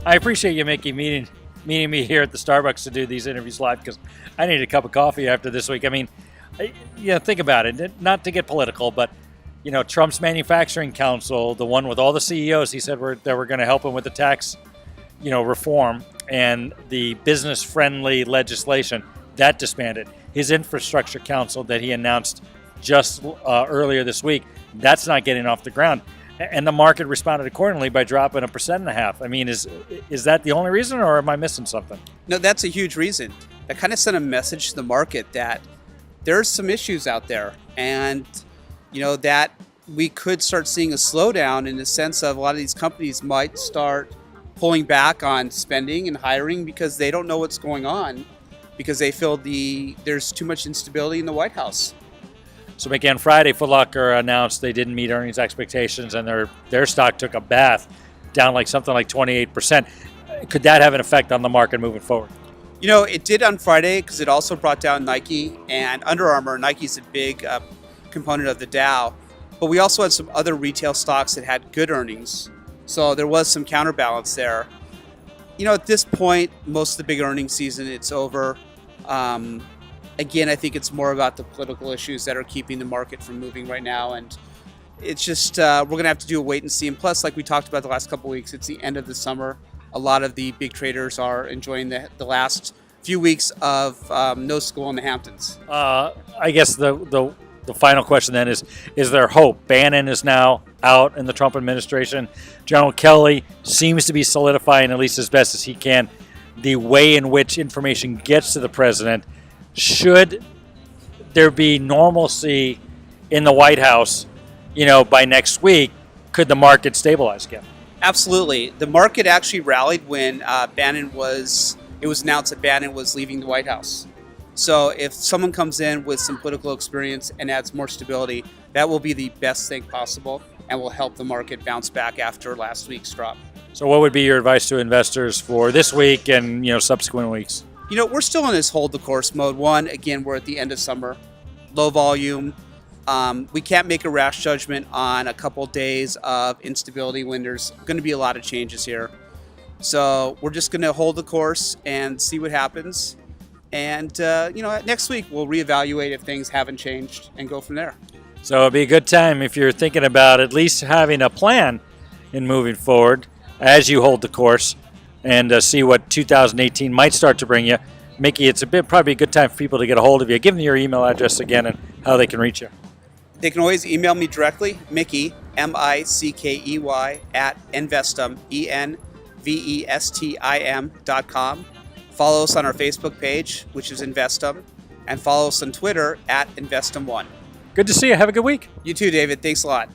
I appreciate you, Mickey, meeting me here at the Starbucks to do these interviews live because I need a cup of coffee after this week. I mean, think about it. Not to get political, but Trump's manufacturing council, the one with all the CEOs, he said that we're going to help him with the tax, reform and the business-friendly legislation that disbanded. His infrastructure council that he announced just earlier this week, that's not getting off the ground. And the market responded accordingly by dropping 1.5%. I mean, is that the only reason, or am I missing something? No, that's a huge reason. That kind of sent a message to the market that there's some issues out there, and that we could start seeing a slowdown in the sense of a lot of these companies might start pulling back on spending and hiring because they don't know what's going on, because they feel there's too much instability in the White House. So again, Friday, Foot Locker announced they didn't meet earnings expectations, and their stock took a bath, down something like 28%. Could that have an effect on the market moving forward? It did on Friday because it also brought down Nike and Under Armour. Nike's a big component of the Dow, but we also had some other retail stocks that had good earnings, so there was some counterbalance there. At this point, most of the big earnings season, it's over. Again, I think it's more about the political issues that are keeping the market from moving right now. And it's just, we're going to have to do a wait and see. And plus, like we talked about the last couple of weeks, it's the end of the summer. A lot of the big traders are enjoying the last few weeks of no school in the Hamptons. I guess the final question then is there hope? Bannon is now out in the Trump administration. General Kelly seems to be solidifying, at least as best as he can, the way in which information gets to the president. Should there be normalcy in the White House, by next week, could the market stabilize again? Absolutely. The market actually rallied when it was announced that Bannon was leaving the White House. So if someone comes in with some political experience and adds more stability, that will be the best thing possible and will help the market bounce back after last week's drop. So what would be your advice to investors for this week and subsequent weeks? We're still in this hold the course mode. One, again, we're at the end of summer, low volume. We can't make a rash judgment on a couple days of instability when there's going to be a lot of changes here. So we're just going to hold the course and see what happens. And, next week we'll reevaluate if things haven't changed and go from there. So it'd be a good time if you're thinking about at least having a plan in moving forward as you hold the course and see what 2018 might start to bring you. Mickey, it's probably a good time for people to get a hold of you. Give them your email address again and how they can reach you. They can always email me directly, Mickey, Mickey, at Envestim, ENVESTIM.com. Follow us on our Facebook page, which is Envestim, and follow us on Twitter at Envestim1. Good to see you. Have a good week. You too, David. Thanks a lot.